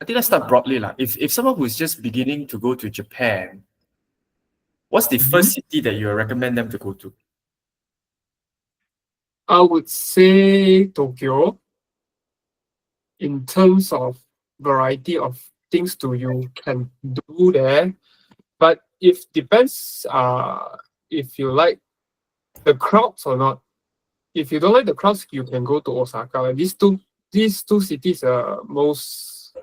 I think let's start broadly. If someone who is just beginning to go to Japan, what's the first city that you recommend them to go to? I would say Tokyo. In terms of variety of things you can do there, but if depends if you like the crowds or not. If you don't like the crowds, you can go to Osaka. And these two cities are most.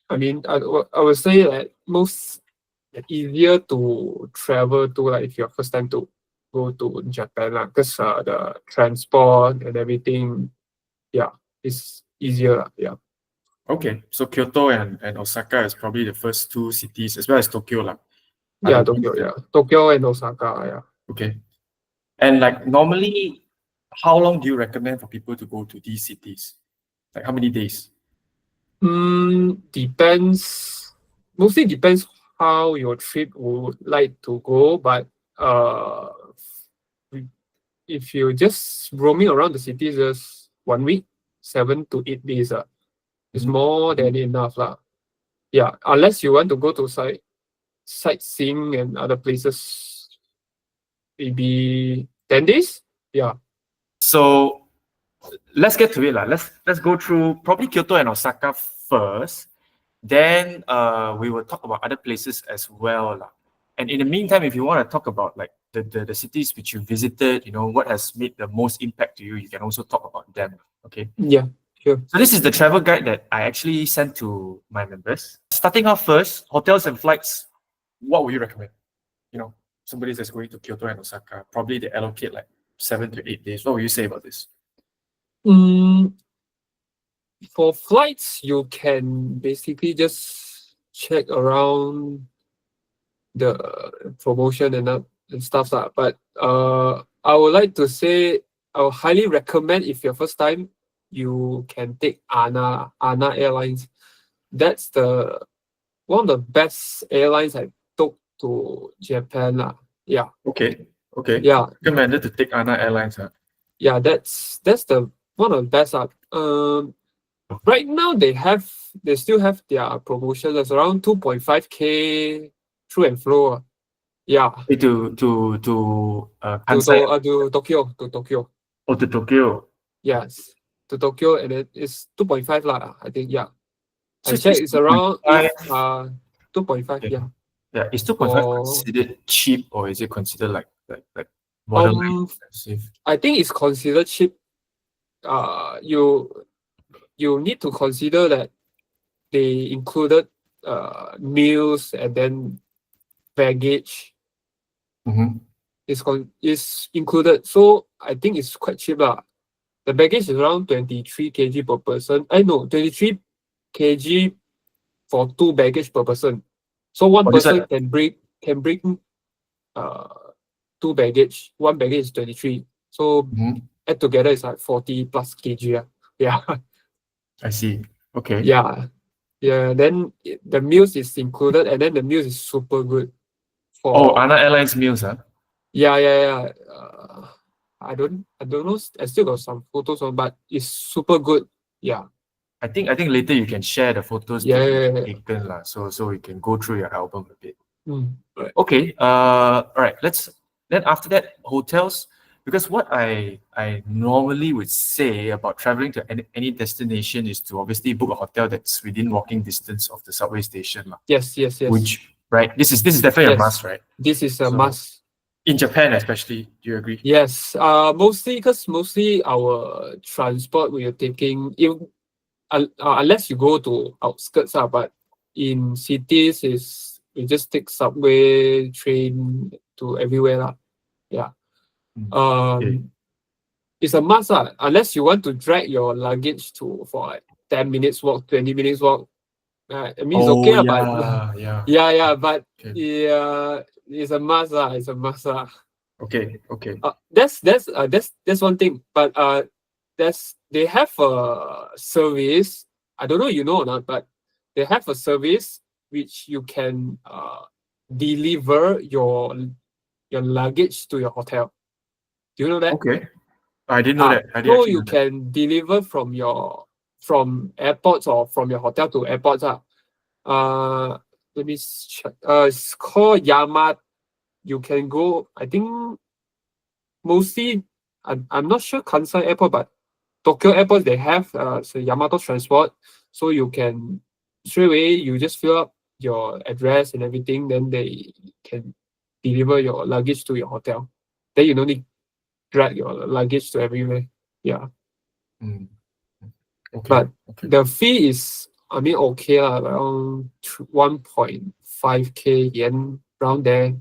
I mean, I would say that most easier to travel to, like if you're first time to go to Japan, because the transport and everything, yeah, is easier. Yeah. Okay, so Kyoto and Osaka is probably the first two cities, as well as Tokyo. Yeah, Tokyo, yeah. Tokyo and Osaka, yeah. Okay. And normally, how long do you recommend for people to go to these cities? Like how many days? Depends. Mostly depends how your trip would like to go, but if you just roaming around the city just 1 week, 7 to 8 days, is more than enough lah. Yeah, unless you want to go to sightseeing and other places, maybe 10 days. Yeah. So let's get to it. Let's go through probably Kyoto and Osaka first. Then we will talk about other places as well. And in the meantime, if you want to talk about the cities which you visited, what has made the most impact to you, you can also talk about them. Okay. Yeah, sure. So this is the travel guide that I actually sent to my members. Starting off first, hotels and flights, what would you recommend? Somebody that's going to Kyoto and Osaka, probably they allocate 7 to 8 days. What would you say about this? For flights, you can basically just check around the promotion and stuff. But I would like to say I would highly recommend, if you're first time, you can take ANA Airlines. That's one of the best airlines I took to Japan. Yeah. Okay. Yeah. Recommended to take ANA Airlines. Yeah, that's the one of the best. Right now they still have their promotion. That's around 2.5K through and flow. Yeah. To Kansai. To Tokyo. To Tokyo. Oh, to Tokyo. Yes. To Tokyo, and it's 2.5 lah, I think. Yeah. So I checked, it's around 2.5. Okay. Yeah. Yeah. Is 2.5 considered cheap, or is it considered like borderline expensive? I think it's considered cheap. You need to consider that they included meals and then baggage. It's included, so I think it's quite cheap lah. The baggage is around 23 kg per person. 23 kg for 2 baggage per person. So one person can bring 2 baggage. 1 baggage is 23. So add together it's like 40 plus kg. Yeah. I see. Okay. Yeah. Then the meals is included, and then the meals is super good. ANA Airlines meals, huh? Yeah. I don't know. I still got some photos on, but it's super good. Yeah. I think later you can share the photos taken so we can go through your album a bit. Right. Okay. All right. Then after that, hotels. Because what I normally would say about traveling to any destination is to obviously book a hotel that's within walking distance of the subway station. Yes. Which, right? This is definitely a must, right? This is a must. In Japan especially, do you agree? Yes. Mostly our transport we are taking, unless you go to outskirts, but in cities we just take subway, train to everywhere. Yeah. It's a must, unless you want to drag your luggage for 10 minutes walk, 20 minutes walk. I mean, it's okay, but it's a must. It's a must. Okay. That's one thing. But they have a service. I don't know you know or not, but they have a service which you can deliver your luggage to your hotel. Do you know that? Okay. I didn't know that. So you can deliver from your from airports or from your hotel to airports. Let me check. It's called Yama. You can go, I think mostly, I'm not sure Kansai Airport, but Tokyo Airport, they have so Yamato Transport. So you can straight away, you just fill up your address and everything, then they can deliver your luggage to your hotel. Then you don't need drag your luggage to everywhere. Yeah. Mm. Okay. But Okay. the fee is, I mean, okay, around 1.5K yen, around there,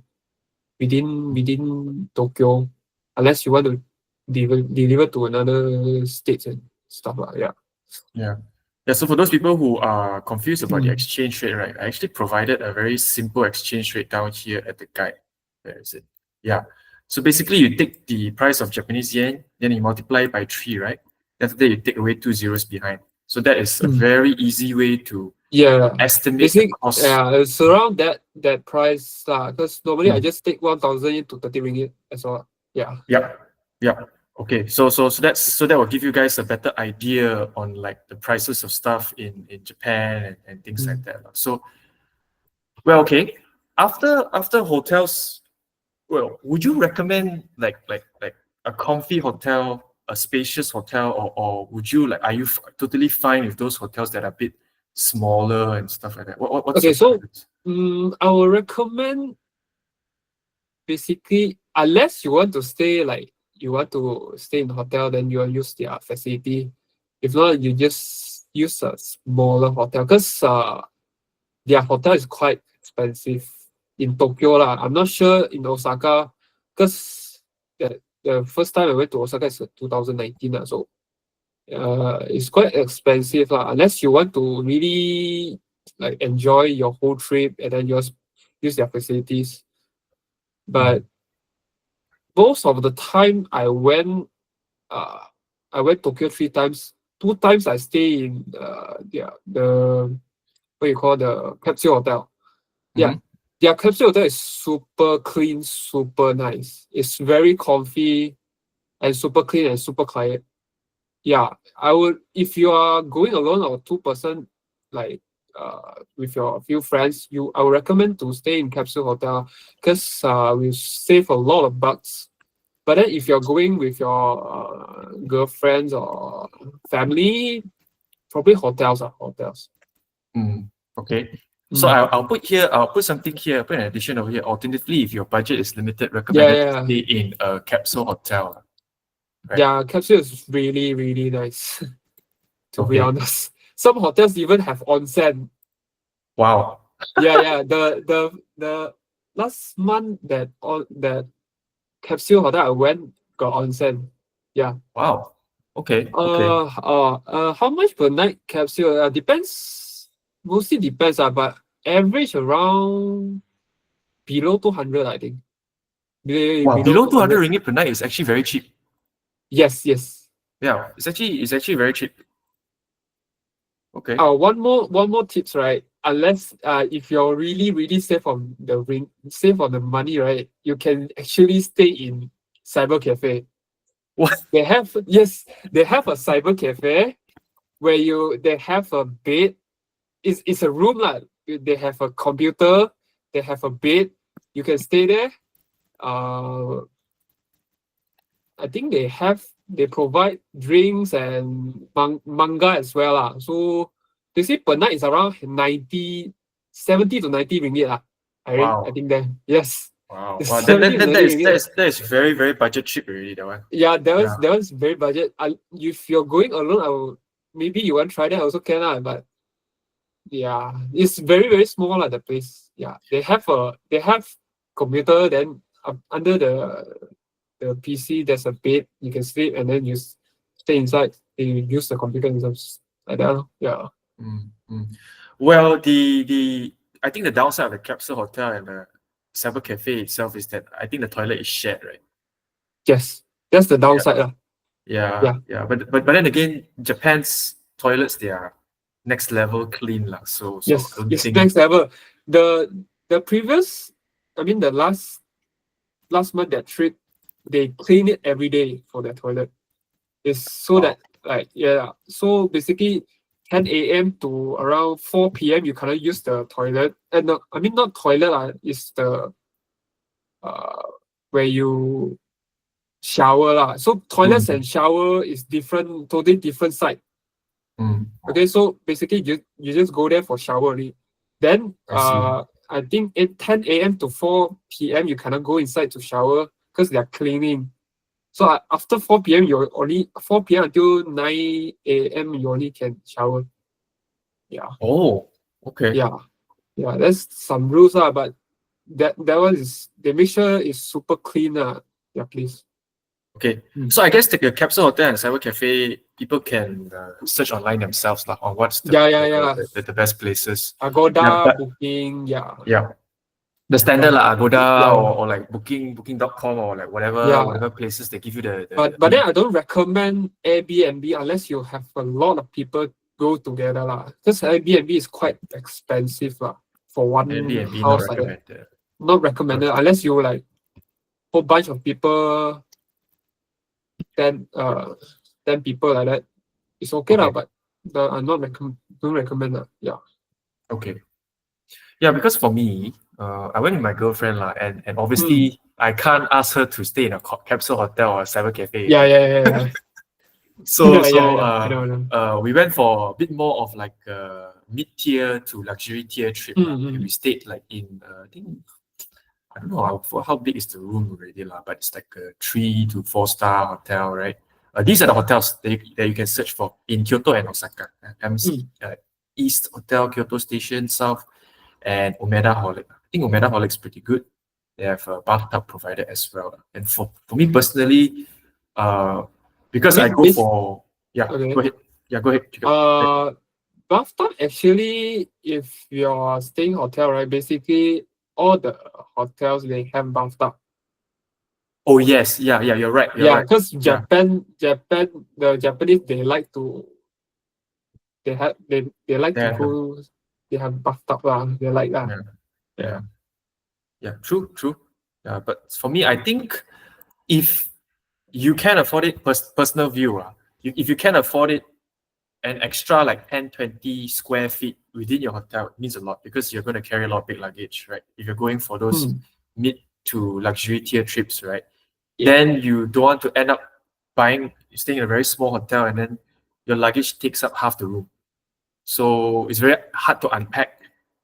within Tokyo, unless you want to deliver to another states and stuff like yeah. Yeah. Yeah. So for those people who are confused about the Mm. exchange rate, right? I actually provided a very simple exchange rate down here at the guide. Where is it? Yeah. So basically you take the price of Japanese yen, then you multiply it by 3, right? After that you take away 2 zeros behind. So that is a very easy way to Yeah, estimate the basically, cost. yeah, it's around that price because normally I Mm. just take 1,000 to 30 ringgit as well. Yeah. Yeah. Yeah. Okay. So that will give you guys a better idea on like the prices of stuff in Japan and things like that. So well, okay. After hotels, well, would you recommend like a comfy hotel, a spacious hotel, or would you like are you totally fine with those hotels that are a bit smaller and stuff like that? What's Okay, your so preference? I will recommend basically unless you want to stay like you want to stay in hotel, then you will use their facility. If not, you just use a smaller hotel because their hotel is quite expensive in Tokyo lah. I'm not sure in Osaka because the first time I went to Osaka is 2019 lah, so it's quite expensive lah. Unless you want to really like enjoy your whole trip and then just use their facilities. But most of the time I went Tokyo 3 times. 2 times I stay in the what you call the Capsule Hotel. Yeah, Mhm. their Capsule Hotel is super clean, super nice. It's very comfy and super clean and super quiet. Yeah, I would if you are going alone or 2 person, like with your few friends, I would recommend to stay in Capsule Hotel because we save a lot of bucks. But then if you're going with your girlfriends or family, probably hotels are hotels. Okay. So I'll put something here, put an addition over here. Alternatively, if your budget is limited, Yeah, recommended to yeah, stay in a capsule hotel. Right. yeah. Capsule is really, really nice. To be Okay. honest, some hotels even have onsen. Wow. Yeah. The last month that Capsule hotel I went got onsen. Yeah. Wow. Okay. Okay. How much per night Capsule? Depends. Mostly depends. But average around below 200, I think. Wow. Below Below 200 200. ringgit per night is actually very cheap. Yes, yes. Yeah. It's actually very cheap. Okay. One more tips, right? Unless if you're really really save on the money, right? You can actually stay in Cybercafe. What? They have a Cybercafe where they have a bed. It's a room lah. They have a computer. They have a bed. You can stay there. I think they provide drinks and manga as well lah. So they say per night is around 70 to 90 ringgit lah. I Wow. think that yes. Wow. The Wow. That, 70 that, to that, that 90 is that ringgit. is that is very, very budget cheap already, that one. Yeah, Yeah. that one's very budget. If you're going alone, maybe you want to try that also can lah. But yeah, it's very very small lah the place. Yeah, they have computer. Then under the PC, there's a bed you can sleep, and then you stay inside. And you use the computer and stuff like that. Yeah. Mm, mm. Well, the I think the downside of the capsule hotel and the cyber cafe itself is that I think the toilet is shared, right? Yes, that's the Yeah. downside. Yeah, Yeah. yeah. But then again, Japan's toilets, they are next level clean lah. So I Yes, don't it's think. next level. The previous, I mean the last month that trip, they clean it every day for their toilet. It's so Wow. that So basically 10 a.m. to around 4 p.m. you cannot use the toilet. And I mean not toilet, it's the where you shower lah. So toilets and shower is different, totally different side. Okay, so basically you just go there for shower only. Then I think 10 a.m. to 4 p.m. you cannot go inside to shower because they are cleaning. So after 4 p.m. you only 4 p.m. until 9 a.m. you only can shower. Yeah. Oh, okay. Yeah. Yeah, there's some rules but that one is they make sure it's super clean yeah, please. Okay, so I guess the Capsule Hotel and Cybercafe, people can search online themselves on what's the best places. Agoda, Booking, Yeah. The standard Agoda Yeah. or like booking.com or like whatever places they give you the But then I don't recommend Airbnb unless you have a lot of people go together because Airbnb is quite expensive for one Airbnb house not like that. recommended. Not recommended unless you like whole bunch of people, 10 people like that. It's okay but I'm not don't recommend that. Yeah. Okay. Yeah, because for me, I went with my girlfriend and obviously I can't ask her to stay in a Capsule Hotel or a Cybercafe. Yeah. So I know. we went for a bit more of like a mid-tier to luxury tier trip. We stayed like in I think I don't know how big is the room already but it's like a 3 to 4 star hotel, right? These are the hotels that you can search for in Kyoto and Osaka. East Hotel, Kyoto Station, South, and Umeda Holic. I think Umeda Holic's pretty good. They have a bathtub provided as well. And for me personally, because I go for Okay. Go ahead. Yeah, go ahead. Bathtub actually, if you're staying hotel, right? Basically, all the hotels they have bathtub. Oh yes, you're right. Because Japan, the Japanese they like to go. They have bathtub They like that. Yeah, true. Yeah, but for me, I think if you can afford it, personal view, if you can afford it, an extra like 10, 20 square feet within your hotel means a lot because you're going to carry a lot of big luggage, right? If you're going for those mid to luxury tier trips, right? Then you don't want to end up staying in a very small hotel and then your luggage takes up half the room. So it's very hard to unpack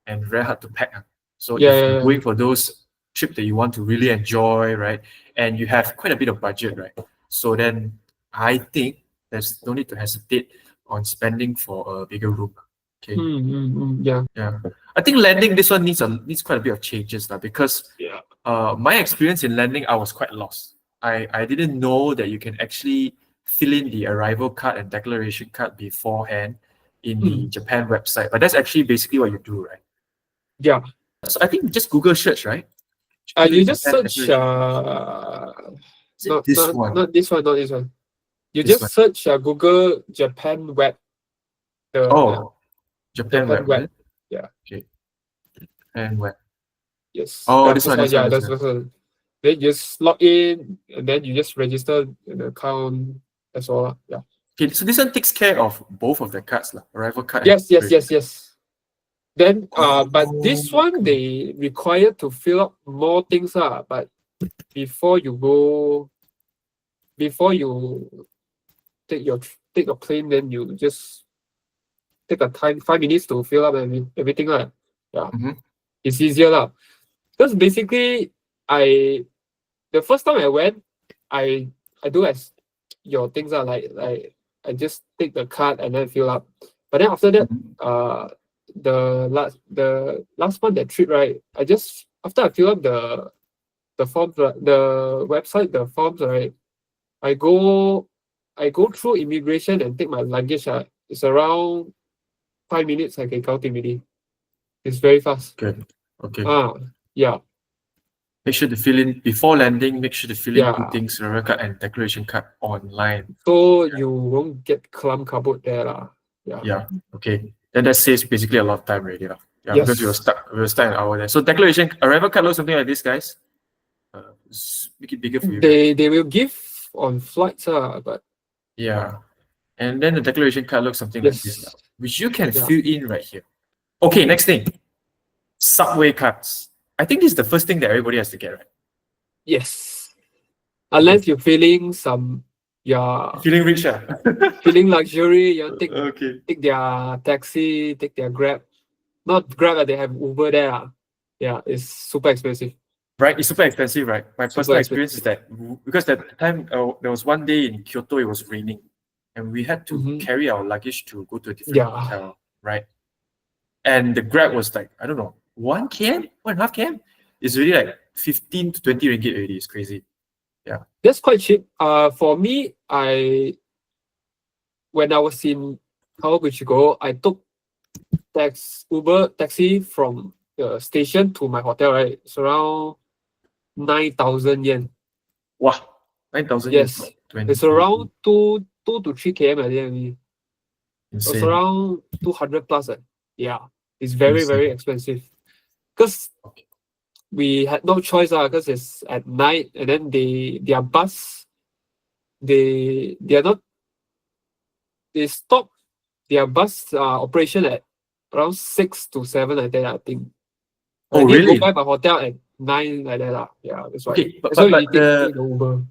and very hard to pack. So if you're going for those trips that you want to really enjoy, right? And you have quite a bit of budget, right? So then I think there's no need to hesitate on spending for a bigger room. Okay. Yeah. I think landing this one needs quite a bit of changes because my experience in landing, I was quite lost. I didn't know that you can actually fill in the arrival card and declaration card beforehand in the Japan website, but that's actually basically what you do, right? Yeah. So I think just Google search, right? You just search this one? Not this one. You This just search Google Japan web. Japan web. Web. Yeah. Okay. Japan web. Yes. Oh, this one. That's one. Then you just log in and then you just register an account. That's all. Yeah. Okay, so this one takes care of both of the cards, arrival card. Yes. Then but this one they require to fill up more things but before you take a plane, then you just take a time 5 minutes to fill up everything It's easier because basically the first time I went, I do as your things like I just take the card and then fill up. But then after that, the last one that trip, right? I just after I fill up the forms, the website, the forms, right? I go through immigration and take my luggage. It's around 5 minutes. I can count it already. It's very fast. Okay. Yeah. Make sure to fill in before landing. Make sure to fill in 2 things: arrival card and declaration card online. So you won't get clump cupboard there Yeah. Okay. Then that saves basically a lot of time already because we were stuck an hour there. So declaration arrival card looks something like this, guys. Make it bigger for you. They will give on flights but yeah. And then the declaration card looks something like this, Yes. which you can Yeah. fill in right here. Okay, next thing. Subway cards. I think this is the first thing that everybody has to get, right? Yes. Unless you're feeling Feeling rich, ah? feeling luxury, you take Okay. take their taxi, take their Grab. Not Grab, they have Uber there. Yeah, it's super expensive. Right, it's super expensive, right? My Super personal experience is that because at the time there was one day in Kyoto, it was raining, and we had to Mhm. carry our luggage to go to a different Yeah. hotel, right? And the Grab was like, I don't know, 1 km, 1.5 km. It's really like 15 to 20 ringgit already. It's crazy. That's quite cheap. For me, when I was in Kawaguchiko, I took Uber taxi from the station to my hotel, right? It's around 9,000 yen. Wow, 9,000 Yes. is It's around 2 to 3 km at the end. It's insane. around 200 plus. Yeah. It's very, Insane. very expensive. Because Okay. we had no choice, because it's at night, and then their bus, they are not, they stop their bus operation at around 6 to 7 like that, I think. Oh, I need to really? go back my hotel at 9 like that. Yeah, that's why. Okay, That's why we but take the Uber.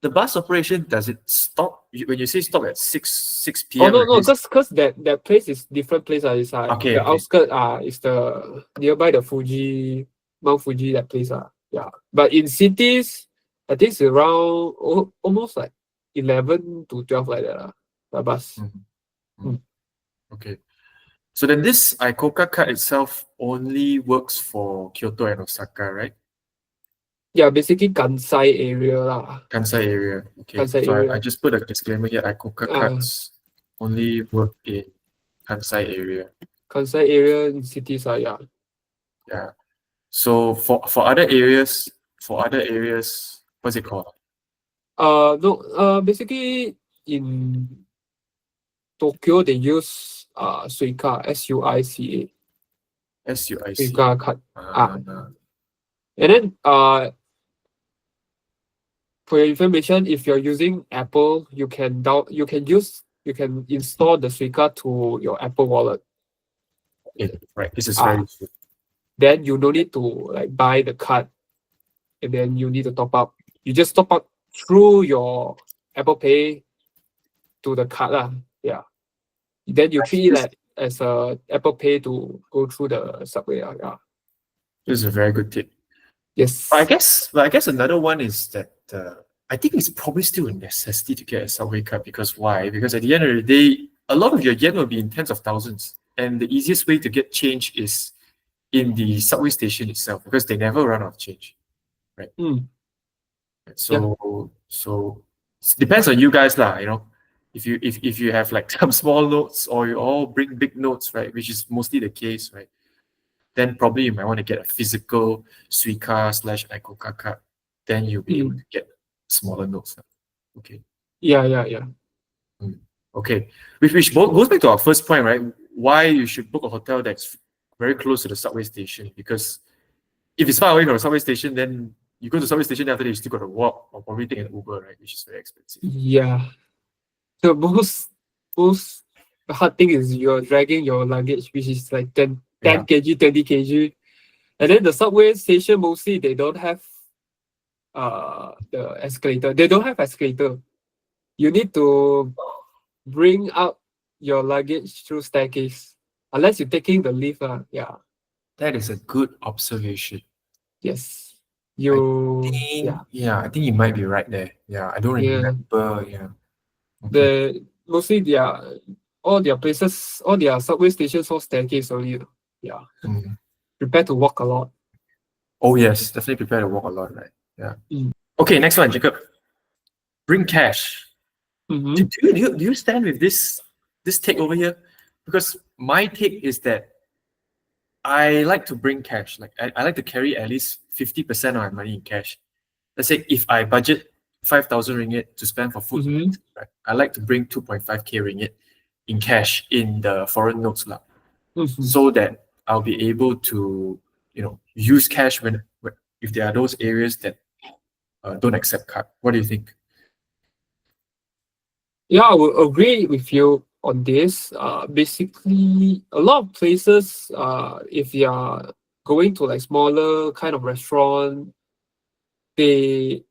the bus operation, does it stop when you say stop at 6 Oh p.m.? no, Right? because that place is different place. It's Okay, the okay. outskirt is the nearby the Mount Fuji, that place. Yeah. But in cities, I think it's around almost like 11 to 12 like that. The bus. Okay. So then this Icoca card itself only works for Kyoto and Osaka, right? Yeah, basically Kansai area lah. Kansai area. Okay. Kansai So area. I just put a disclaimer here. Icoca cards only work in Kansai area. Kansai area in cities yeah. Yeah. So for other areas, what's it called? No, basically in Tokyo they use Suica, SUICA. SUIC. Suica card. Ah. And then for your information, if you're using Apple, you can install the Suica to your Apple wallet. Okay, right. This is very useful. Then you don't need to like buy the card, and then you need to top up. You just top up through your Apple Pay to the card. Yeah. Then you treat it as a Apple Pay to go through the subway. Yeah. This is a very good tip. Yes. But I guess another one is that I think it's probably still a necessity to get a subway card because why? Because at the end of the day, a lot of your yen will be in tens of thousands, and the easiest way to get change is in the subway station itself because they never run out of change, right? So it depends on you guys lah. You know, if you have like some small notes or you all bring big notes, right, which is mostly the case, right, then probably you might want to get a physical Suica/Icoca card. Then you'll be able to get smaller notes. Okay. Yeah. Okay. Which goes back to our first point, right? Why you should book a hotel that's very close to the subway station. Because if it's far away from the subway station, then you go to the subway station, after that you still got to walk or probably take an Uber, right? Which is very expensive. Yeah. The most hard thing is you're dragging your luggage, which is like 10 kg, 20 kg. And then the subway station, mostly they don't have the escalator. They don't have escalator. You need to bring up your luggage through staircase. Unless you're taking the lift. Yeah. That is a good observation. Yes. I think you might be right there. Yeah, I don't remember. Yeah. Okay. Mostly all their places, all their subway stations, all staircase only. Yeah. Prepare to walk a lot. Oh yes, definitely prepare to walk a lot, right? Yeah. Okay, next one, Jacob. Bring cash. Do you stand with this take over here? Because my take is that I like to bring cash. Like I like to carry at least 50% of my money in cash. Let's say if I budget 5,000 ringgit to spend for food, right, I like to bring 2.5k ringgit in cash in the foreign notes so that I'll be able to use cash when if there are those areas that don't accept card. What do you think? Yeah, I would agree with you on this. Basically, a lot of places, if you are going to like smaller kind of restaurant, they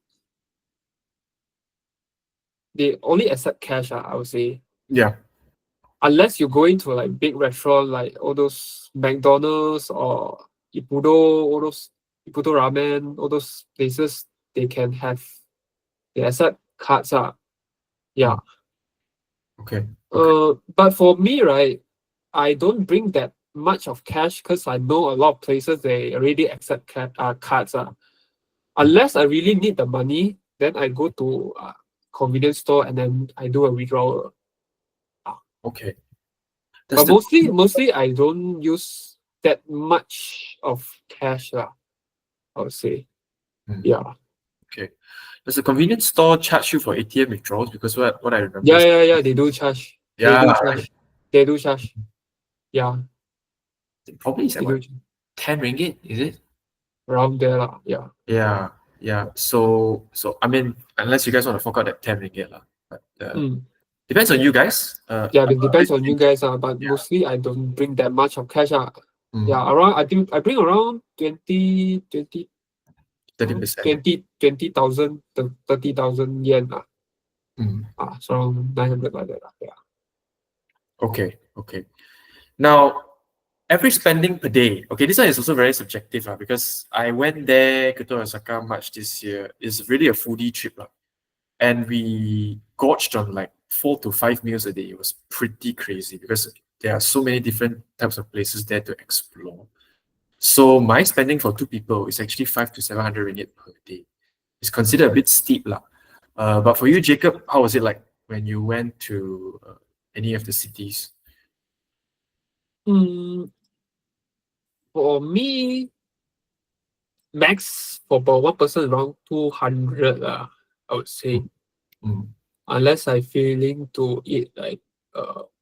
they only accept cash. I would say, Yeah. unless you go into like big restaurant like all those McDonald's or Ippudo ramen, all those places, they can have they accept cards. Yeah. Mm. Okay. Okay. But for me, right, I don't bring that much of cash because I know a lot of places they already accept cards. Mm. Unless I really need the money, then I go to convenience store and then I do a withdrawal. Okay. Does But the mostly I don't use that much of cash, I would say. Mm. Yeah. Okay. Does the convenience store charge you for ATM withdrawals? Because what I remember Yeah, is yeah, yeah. They do charge. They yeah, do right. charge. They do charge. Yeah, Probably it's they like do what 10 ringgit, is it? around there, lah. Yeah. Yeah, yeah. So I mean, unless you guys want to fork out that 10 ringgit lah. But Mm. depends on you guys. Yeah, it depends on you guys, but Yeah. mostly I don't bring that much of cash. Mm, Yeah, around I think I bring around 30%. 20,000 to 30,000 yen. Mm, So around 900 like that. Yeah. okay, okay. Now, average spending per day. Okay, this one is also very subjective because I went there, Kyoto Osaka, March this year. It's really a foodie trip. And we gorged on like 4 to 5 meals a day. It was pretty crazy because there are so many different types of places there to explore. So my spending for two people is actually 5 to 700 ringgit per day. It's considered a bit steep, lah. But for you, Jacob, how was it like when you went to any of the cities? Mm, for me, max for per one person around 200. I would say, Mm, unless I feeling to eat like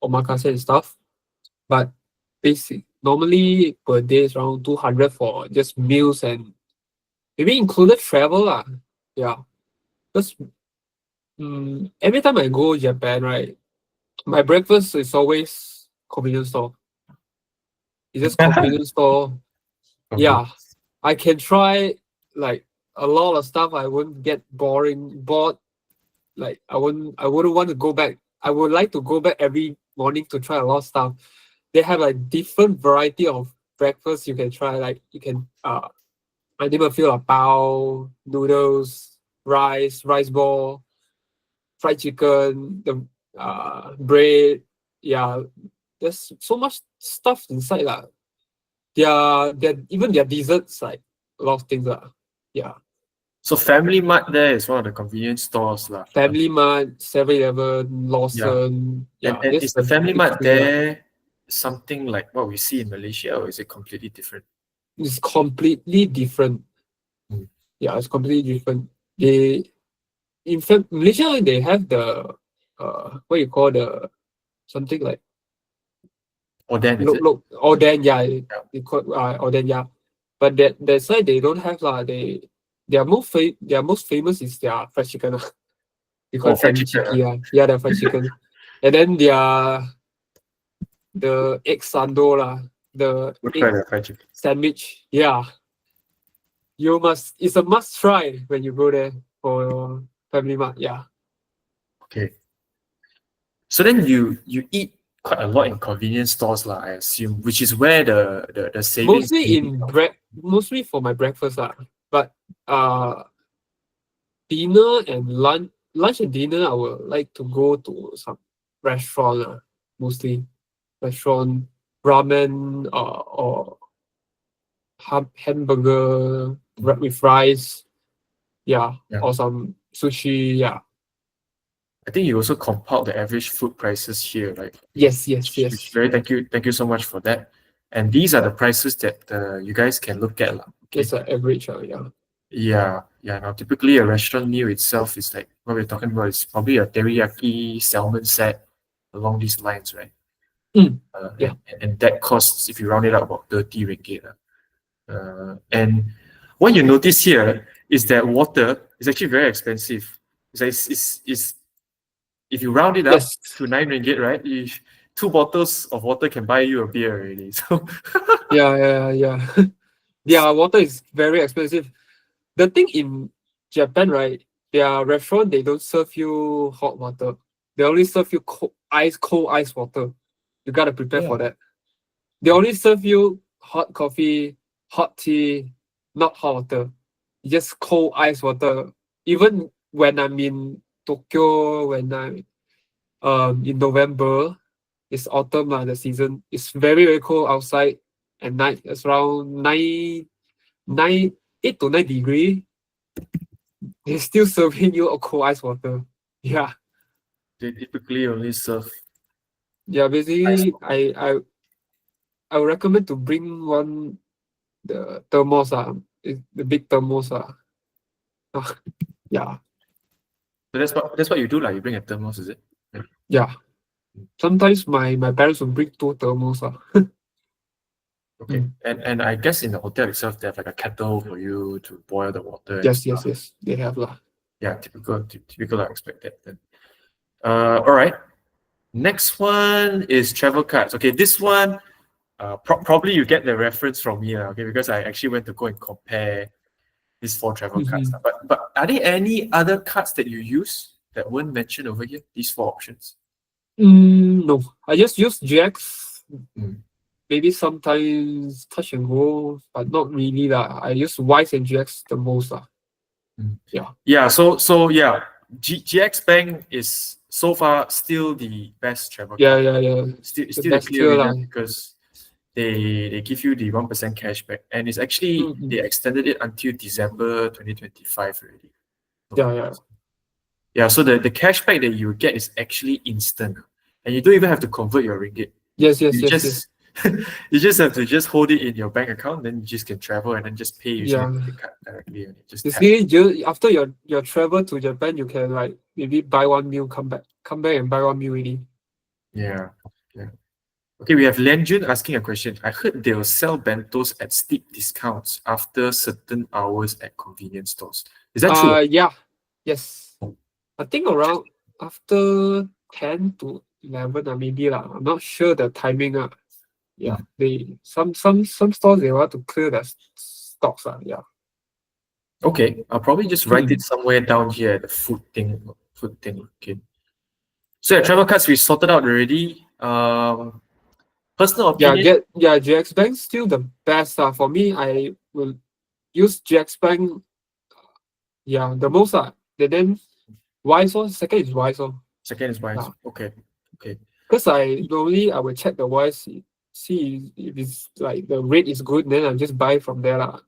omakase and stuff. But basic normally per day is around 200 for just meals and maybe included travel. Yeah. Because every time I go Japan, right, my breakfast is always convenience store. It's just convenience store. okay. Yeah. I can try like a lot of stuff. I wouldn't get bored. Like I wouldn't want to go back. I would like to go back every morning to try a lot of stuff. They have a different variety of breakfast you can try. Like you can I name a few like bao, noodles, rice ball, fried chicken, the bread. Yeah, there's so much stuff inside lah. Even their desserts like a lot of things Yeah, So Family Mart there is one of the convenience stores, lah. Family Mart, 7-Eleven, Yeah. Lawson. Yeah, And this is is the the Family big Mart three lah. there something like what we see in Malaysia, or is it completely different? It's completely different. Mm. Yeah, it's completely different. In fact, Malaysia they have the what you call the something like Or then is it? Oden, yeah, Yeah. they call Oden, yeah. But that side they don't have lah. Their most famous is their fried chicken. They call Oh, it fried chicken. Chiki. Yeah, their fried chicken. And then the egg sando the We'll try egg the fried chicken. sandwich. Yeah, it's a must try when you go there for Family Mart. Yeah. Okay. So then you eat quite a lot in convenience stores, lah, I assume, which is where the savings really come from. Mostly for my breakfast but dinner and lunch and dinner I would like to go to some restaurant mostly restaurant ramen or hamburger with rice, Yeah. or some sushi. I think you also compiled the average food prices here, right? Yes, Which very thank you so much for that. And these are the prices that you guys can look at, lah. Okay. That's an average. Yeah. Yeah, yeah. Now, typically a restaurant meal itself is like what we're talking about is probably a teriyaki salmon set along these lines, right? Yeah. And that costs, if you round it up, about 30 ringgit. And what you notice here is that water is actually very expensive. It's if you round it up Yes. to 9 ringgit, right? 2 bottles of water can buy you a beer already. So Yeah. Yeah, water is very expensive. The thing in Japan, right? Their restaurant, they don't serve you hot water. They only serve you cold ice water. You gotta prepare for that. They only serve you hot coffee, hot tea, not hot water. Just cold ice water. Even when I'm in Tokyo, when I'm in November, it's autumn the season. It's very, very cold outside at night. It's around 8 to 9 degree. They're still serving you a cold ice water. Yeah. they typically only serve Yeah, ice basically water. I would recommend to bring the thermos, the big thermos. Yeah. So that's what you do, like you bring a thermos, is it? Yeah. Sometimes my parents will bring 2 thermos. Okay. And I guess in the hotel itself they have like a kettle for you to boil the water and Yes, stuff. yes. They have lah. Yeah, typical I expect that then. All right. Next one is travel cards. Okay, this one probably you get the reference from me, okay, because I actually went to go and compare these 4 travel cards. Mhm. But are there any other cards that you use that weren't mentioned over here? These 4 options. No, I just use GX. Mm. Maybe sometimes touch and go, but not really lah. I use Wise and GX the most lah. Yeah. So yeah, GX Bank is so far still the best travel card. Yeah. Still The still the best clear tier winner lah. because they give you the 1% cashback, and it's actually they extended it until December 2025 already. Yeah. Yeah, so the cashback that you get is actually instant, and you don't even have to convert your ringgit. Yes. You just you just have to just hold it in your bank account, then you just can travel and then just pay using your Yeah. credit card directly, and it just tap. Basically, after your travel to Japan, you can like maybe buy one meal, come back and buy one meal already. Yeah. Okay, we have Lenjun asking a question. I heard they'll sell bentos at steep discounts after certain hours at convenience stores. Is that true? Yeah. Yes. I think around after 10 to 11 maybe lah. I'm not sure the timing Yeah. Some stores they want to clear the stocks yeah. Okay, I'll probably just write it somewhere down here, the food thing. Okay. So yeah, travel cards we sorted out already. Personal opinion. GX Bank still the best for me. I will use GX Bank the most then Wise second is Wise Second is Wise. Yeah. Okay. Because I will check the Wise, see if it's like the rate is good, then I just buy from there lah.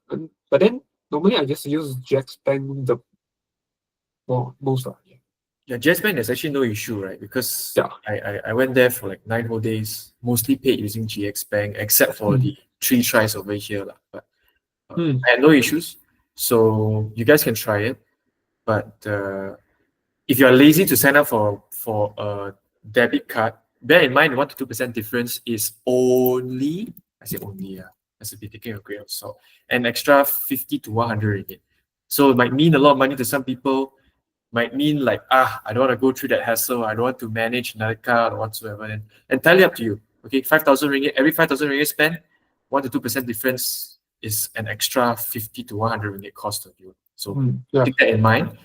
But then normally I just use GX Bank the most Yeah, GX Bank there's actually no issue, right? Because Yeah. I went there for like 9 whole days, mostly paid using GX Bank, except for the 3 tries over here lah. But I had no issues, so you guys can try it. But if you're lazy to sign up for a debit card, bear in mind 1 to 2% difference is only, I say only, as to be taking a grain of salt, an extra 50 to 100 ringgit. So it might mean a lot of money to some people, might mean like, I don't want to go through that hassle, I don't want to manage another card or whatsoever. And entirely up to you. Okay, 5,000 ringgit, every 5,000 ringgit spent, 1 to 2% difference is an extra 50 to 100 ringgit cost of you. So keep that in mind.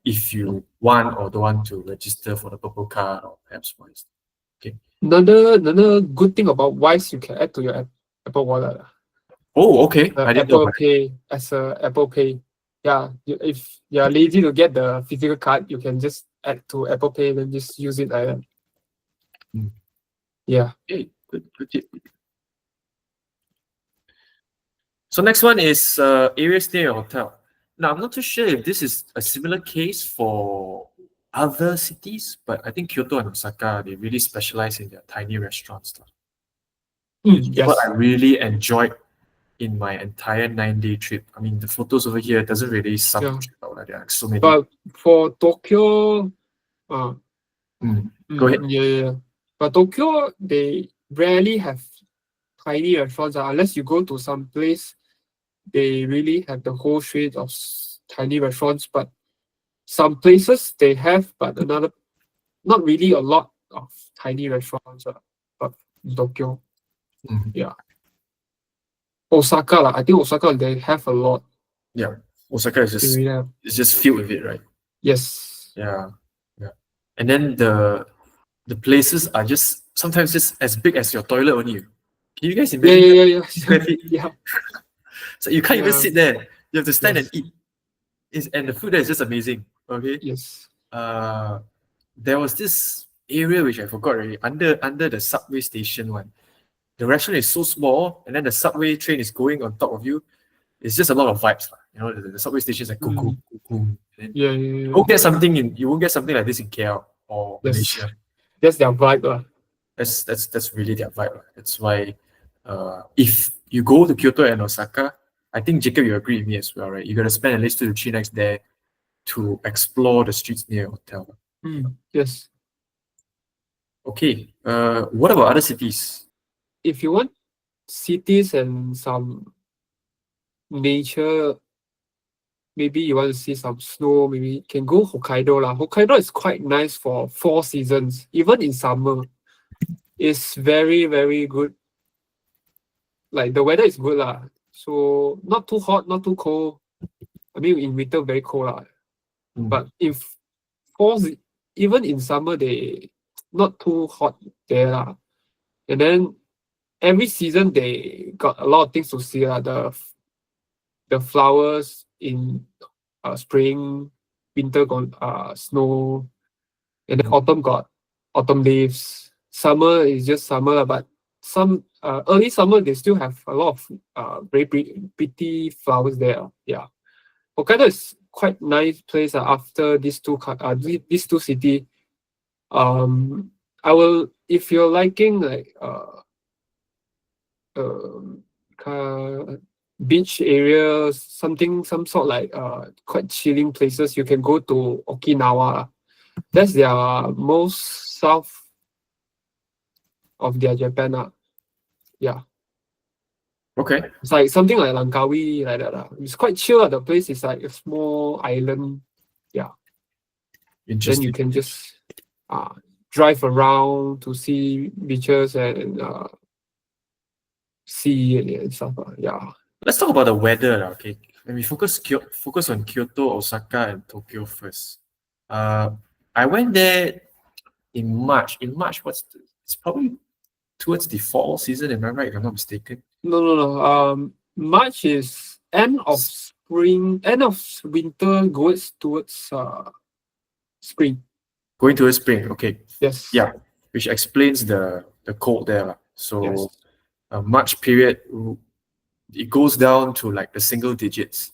If you want or don't want to register for the purple card or perhaps Wise. Okay. Another good thing about Wise, you can add to your Apple Wallet. Oh, okay. I didn't know Apple Pay as a Apple Pay. Yeah, if you're lazy to get the physical card, you can just add to Apple Pay and just use it like that. Yeah. Okay, good tip. So next one is areas near your hotel. Now, I'm not too sure if this is a similar case for other cities, but I think Kyoto and Osaka, they really specialize in their tiny restaurants. Yes. What I really enjoyed in my entire 9-day trip. I mean, the photos over here doesn't really sum the trip out. There are so many. But for Tokyo, Go ahead. Yeah. But Tokyo, they rarely have tiny restaurants unless you go to some place. They really have the whole street of tiny restaurants, but some places they have, but not really a lot of tiny restaurants, but in Tokyo. Mhm. Yeah. Osaka, I think Osaka they have a lot. Yeah, Osaka is They just really have. it's just filled with it, right? Yes. Yeah, yeah. And then the places are just sometimes just as big as your toilet only. Can you guys Yeah, imagine yeah, that? yeah, yeah. Square feet. Yeah. So you can't even Yeah. sit there. You have to stand and Yes. eat. And the food there is just amazing. Okay. Yes. Uh, there was this area which I forgot already under the subway station one. The restaurant is so small, and then the subway train is going on top of you. It's just a lot of vibes, lah. You know, the subway station is like boom, boom, Mm. boom, boom. And Yeah, yeah, you yeah. won't get something in you won't get something like this in KL or Yes. Malaysia. That's their vibe. That's really their vibe, lah. That's why if you go to Kyoto and Osaka, I think Jacob, you agree with me as well, right? You gotta spend at least 2 to 3 nights there to explore the streets near your hotel. Yes. Okay. What about other cities? If you want cities and some nature, maybe you want to see some snow, maybe you can go Hokkaido lah. Hokkaido is quite nice for 4 seasons, even in summer. It's very, very good. Like the weather is good lah. So not too hot, not too cold. I mean in winter very cold lah. Mm. But if falls even in summer they not too hot there lah. And then every season they got a lot of things to see lah. The flowers in spring, winter got snow, and then autumn got autumn leaves. Summer is just summer lah, but some early summer they still have a lot of very pretty flowers there. Yeah. Hokkaido is quite nice place after these two city. I will if you're liking like um, beach areas, some sort like quite chilling places, you can go to Okinawa. That's their most south of their Japan. Yeah. Okay. It's like something like Langkawi like that. It's quite chill. The place is like a small island. Yeah. Then Interesting. you can just drive around to see beaches and sea and stuff. Yeah. Let's talk about the weather, lah, okay? When we focus on Kyoto, Osaka, and Tokyo first. I went there in March. In March, it's probably towards the fall season, am I right? If I'm not mistaken. No. March is end of spring, end of winter goes towards spring. Going towards spring, okay. Yes. Yeah, which explains the cold there, lah. So Yes. March period, it goes down to like the single digits.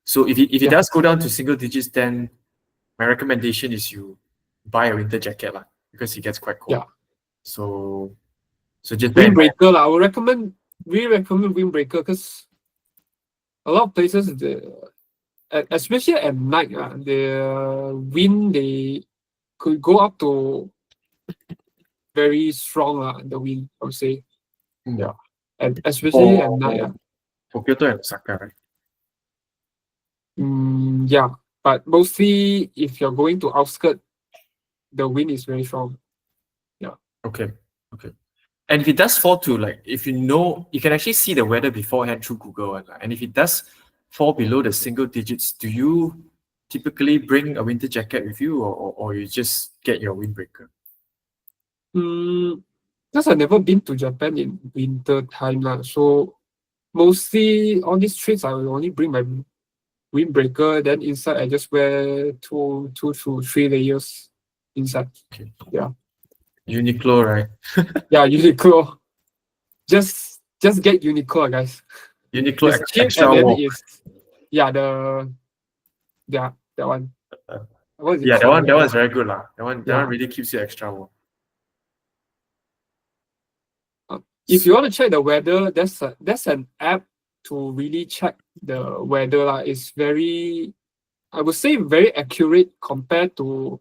So if it Yeah. does go down to single digits, then my recommendation is you buy a winter jacket, lah, because it gets quite cold. Yeah. So just bear in mind. Windbreaker lah. I would recommend windbreaker because a lot of places especially at night the wind they could go up to very strong the wind, I would say. Yeah. And especially at night. For Kyoto and Osaka, right? Yeah. But mostly if you're going to outskirts, the wind is very strong. Yeah. Okay. And if it does fall to like, if you know, you can actually see the weather beforehand through Google. And if it does fall below the single digits, do you typically bring a winter jacket with you or you just get your windbreaker? Because I've never been to Japan in winter time. So mostly on these trips, I will only bring my windbreaker. Then inside, I just wear 2 to 3 layers inside. Okay. Yeah. Uniqlo, right? Yeah, Uniqlo. Just get Uniqlo, guys. Uniqlo It's cheap extra and then warm. that one. What is it Yeah, called? that one's very good, lah. That one Yeah. really keeps you extra warm. If you want to check the weather, that's an app to really check the weather. It's very, I would say, very accurate compared to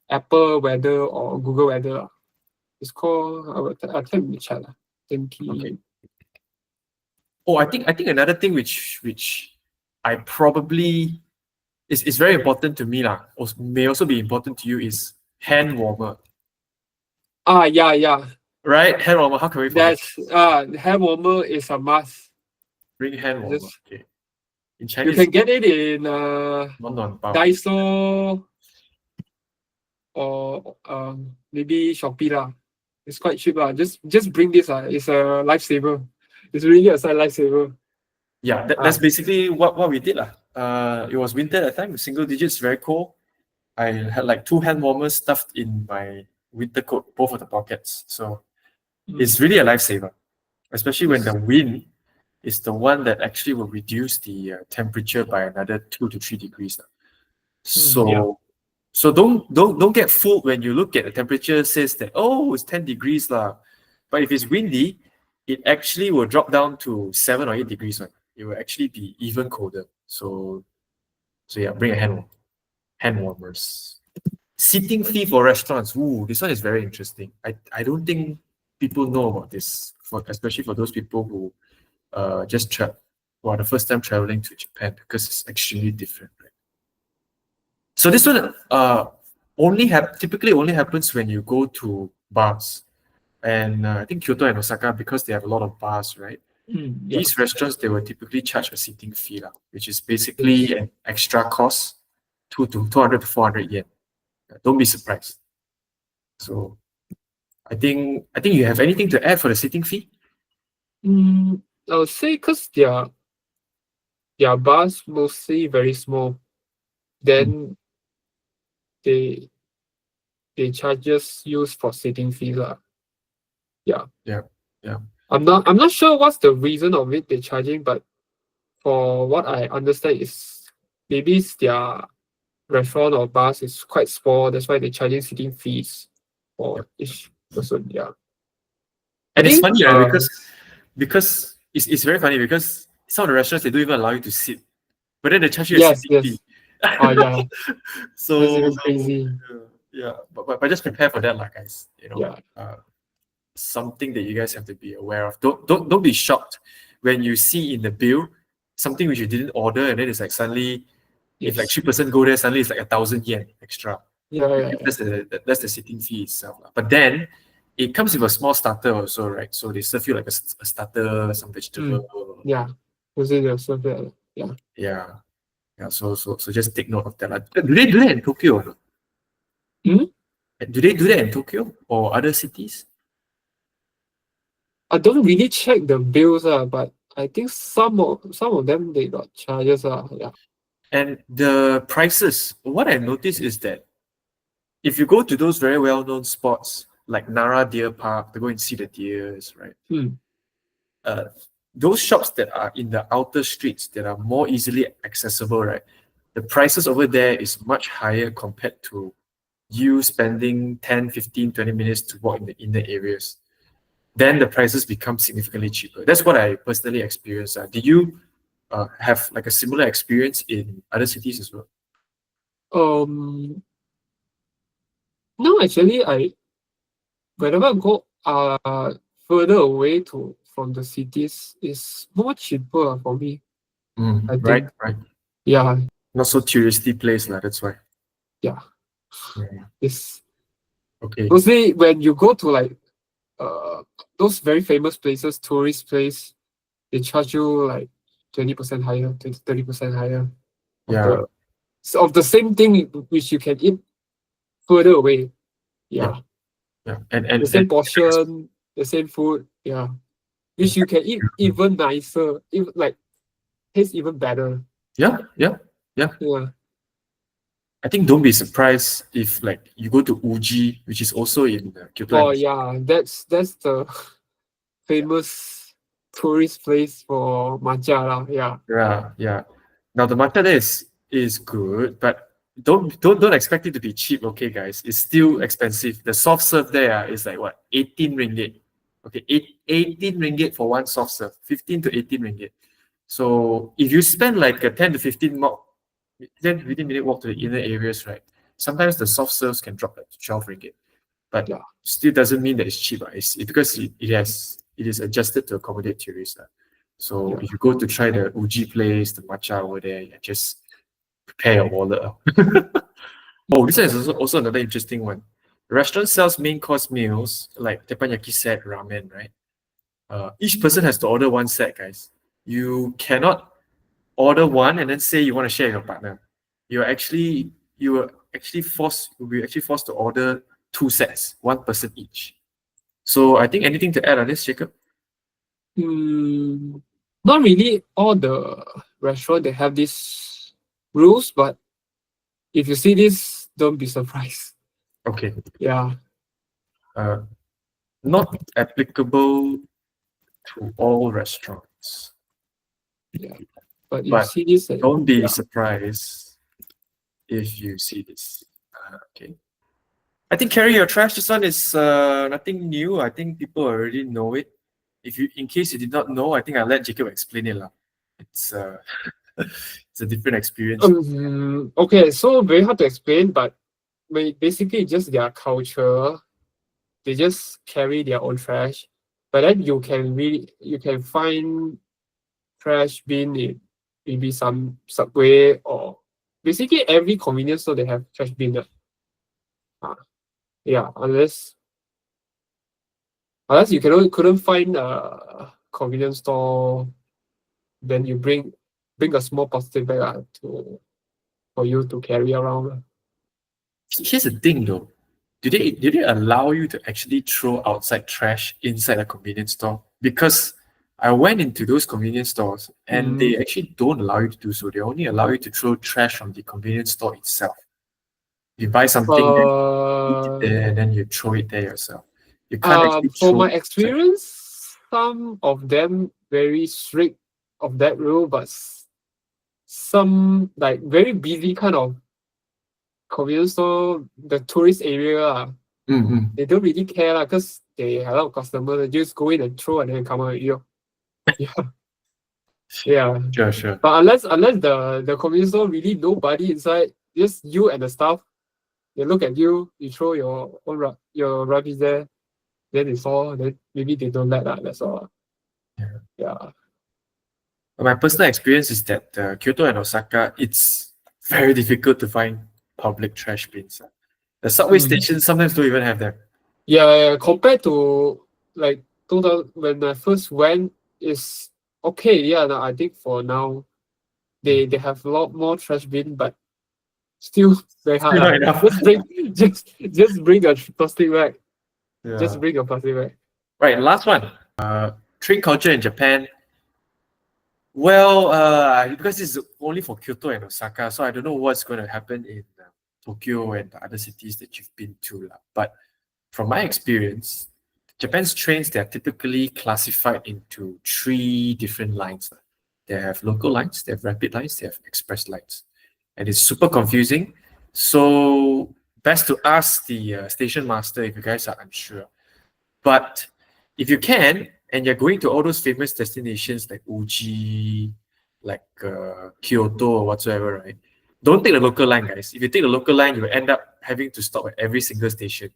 Apple weather or Google weather. It's called. I'll tell you chat. Okay. Oh, I think another thing which I probably is very important to me, lah. May also be important to you is hand warmer. Yeah. Right? Hand warmer. How can we forget? Hand warmer is a must. Bring hand warmer. Just Okay. In you Chinese, can get it in non bao. Daiso or maybe Shopee lah. It's quite cheap lah. Just bring this It's a lifesaver. It's really a side lifesaver. Yeah, that's basically what we did lah. It was winter at the time, single digits, very cold. I had like 2 hand warmers stuffed in my winter coat, both of the pockets. So it's really a lifesaver, especially when the wind is the one that actually will reduce the temperature by another 2 to 3 degrees. So Yeah. so don't get fooled when you look at the temperature says that, oh, it's 10 degrees lah. But if it's windy, it actually will drop down to 7 or 8 degrees. Right? It will actually be even colder. So yeah, bring a hand warmers. Seating fee for restaurants. Ooh, this one is very interesting. I don't think people know about this, especially for those people who just the first time traveling to Japan, because it's extremely different. Right? So this one typically only happens when you go to bars. And I think Kyoto and Osaka, because they have a lot of bars, right? Yeah. These restaurants, they will typically charge a seating fee, which is basically an extra cost, 200 to 400 yen. Don't be surprised. So I think you have anything to add for the seating fee? I would say because their bars mostly very small, then they charges use for seating fees lah. Yeah. I'm not sure what's the reason of it they're charging, but for what I understand is maybe their restaurant or bars is quite small, that's why they're charging seating fees for each person. Yeah. And it's funny, right? Because it's very funny because some of the restaurants, they don't even allow you to sit, but then they charge you a seating fee. Yeah. So that's even crazy. Yeah, but just prepare for that, guys. Yeah. Something that you guys have to be aware of. Don't be shocked when you see in the bill something which you didn't order, and then it's like suddenly, if like 3% go there, suddenly it's like 1,000 yen extra. Yeah. That's the seating fee itself. But then it comes with a small starter also, right? So they serve you like a starter, some vegetable. Yeah. They'll serve that. Yeah. Yeah. So just take note of that. Do they do that in Tokyo or not? Do they do that in Tokyo or other cities? I don't really check the bills, but I think some of them they got charges. Yeah. And the prices, what I noticed is that if you go to those very well-known spots like Nara Deer Park to go and see the deers, right? Those shops that are in the outer streets that are more easily accessible, right? The prices over there is much higher compared to you spending 10, 15, 20 minutes to walk in the inner areas. Then the prices become significantly cheaper. That's what I personally experienced. Did you have like a similar experience in other cities as well? No, actually, whenever I go further away from the cities, is more cheaper for me. I think. Right. Yeah. Not so touristy place, that's why. Yeah. It's okay. Mostly when you go to like those very famous places, tourist place, they charge you like 20% higher, 30% higher. Of the same thing which you can eat further away. Yeah. And the same portion, the same food, which you can eat even nicer, even like tastes even better. Yeah. I think don't be surprised if like you go to Uji, which is also in Kyoto. Oh yeah, that's the famous tourist place for matcha lah. Yeah. Now the matcha there is good, but don't expect it to be cheap, okay, guys? It's still expensive. The soft serve there is like what, 18 ringgit. Okay, 18 ringgit for one soft serve, 15 to 18 ringgit. So if you spend like a 10 to 15 minute walk to the inner areas, right? Sometimes the soft serves can drop like 12 ringgit, but still doesn't mean that it's cheap. It's because it is adjusted to accommodate tourists. So if you go to try the Uji place, the matcha over there, just prepare your wallet. Oh, this one is also another interesting one. The restaurant sells main course meals like teppanyaki set, ramen, right? Each person has to order one set, guys. You cannot order one and then say you want to share with your partner. You'll be actually forced to order two sets, one person each. So I think anything to add on this, Jacob? Not really all the restaurant they have these rules, but if you see this, don't be surprised. Okay. Yeah. Not applicable to all restaurants. Yeah. But you But see this, don't be yeah. surprised if you see this. Okay. I think carry your trash. This one is nothing new. I think people already know it. In case you did not know, I think I'll let Jacob explain it. It's it's a different experience. Okay, so very hard to explain, but basically just their culture. They just carry their own trash, but then you can find trash bin in maybe some Subway or basically every convenience store they have trash bin. Yeah, unless you couldn't find a convenience store, then you bring a small plastic bag for you to carry around. Here's the thing though. Did they allow you to actually throw outside trash inside a convenience store? Because I went into those convenience stores and they actually don't allow you to do so. They only allow you to throw trash from the convenience store itself. You buy something, then you eat it there, and then you throw it there yourself. You can't actually For throw my outside. experience, some of them very strict of that rule, but some like very busy kind of convenience store, the tourist area, they don't really care because they have a lot of customers. They just go in and throw and then come out. Yeah. Yeah. Sure. But unless the convenience store really nobody inside, just you and the staff, they look at you, you throw your own your rubbish there, then it's all. Then maybe they don't let that. That's all. Yeah. My personal experience is that Kyoto and Osaka, it's very difficult to find public trash bins. The subway stations sometimes don't even have them. Yeah, compared to like 2000 when I first went, is okay. Yeah, no, I think for now they have a lot more trash bin, but still very hard. Still not enough. Just bring a plastic bag. Yeah. Just bring a plastic bag. Right, last one. Train culture in Japan. Well, because it's only for Kyoto and Osaka, so I don't know what's going to happen in Tokyo and the other cities that you've been to. But from my experience, Japan's trains, they're typically classified into 3 different lines. They have local lines, they have rapid lines, they have express lines. And it's super confusing. So best to ask the station master if you guys are unsure. But if you can, and you're going to all those famous destinations like Uji, like Kyoto or whatsoever, right? Don't take the local line, guys. If you take the local line, you end up having to stop at every single station.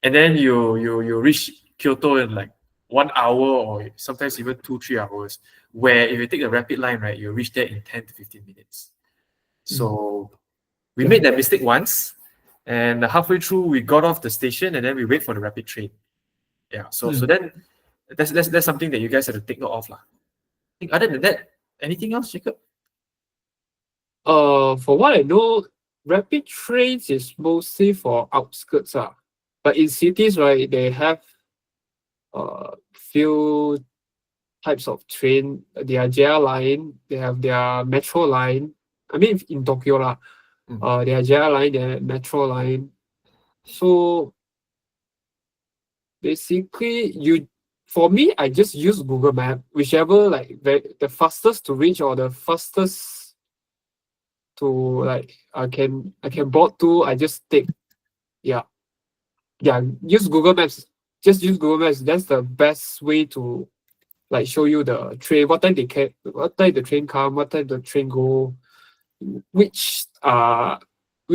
And then you reach Kyoto in like 1 hour or sometimes even 2-3 hours. Where if you take the rapid line, right, you reach there in 10 to 15 minutes. So we made that mistake once, and halfway through we got off the station and then we wait for the rapid train. Yeah. So then that's something that you guys have to take note of. I think other than that, anything else, Jacob? For what I know, rapid trains is mostly for outskirts. But in cities, right, they have few types of train. Their JR line, they have their metro line. I mean in Tokyo their JR line, their metro line. So basically for me, I just use Google Map, whichever like the fastest to reach or the fastest to like I can board to, I just take. Use Google Maps. Just use Google Maps. That's the best way to like show you the train, what time the train come, what time the train go, which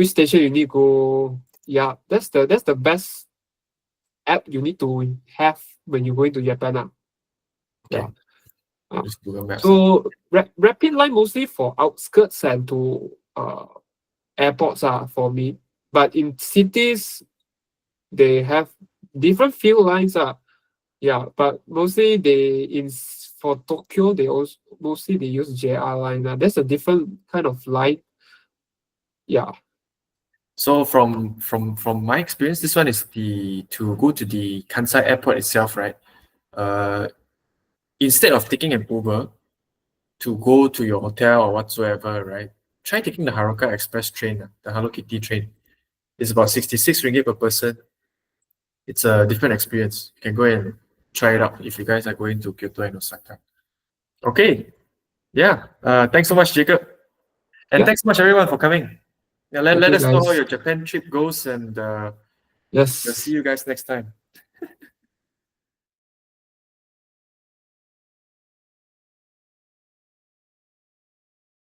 station you need go. Yeah, that's the best app you need to have when you're going to Japan. Okay. Yeah. Just Google Maps. So rapid line mostly for outskirts and to airports for me. But in cities, they have different few lines. Yeah, but mostly for Tokyo they also mostly they use JR line. That's a different kind of line. Yeah. So from my experience, this one is to go to the Kansai airport itself, right? Instead of taking an Uber to go to your hotel or whatsoever, right? Try taking the Haruka Express train, the Hello Kitty train. It's about 66 ringgit per person. It's a different experience. You can go and try it out if you guys are going to Kyoto and Osaka. Okay. Yeah. Thanks so much, Jacob. And Yeah. thanks so much everyone for coming. Yeah, let Thank you, us know how guys. your Japan trip goes, and we'll Yes. see you guys next time.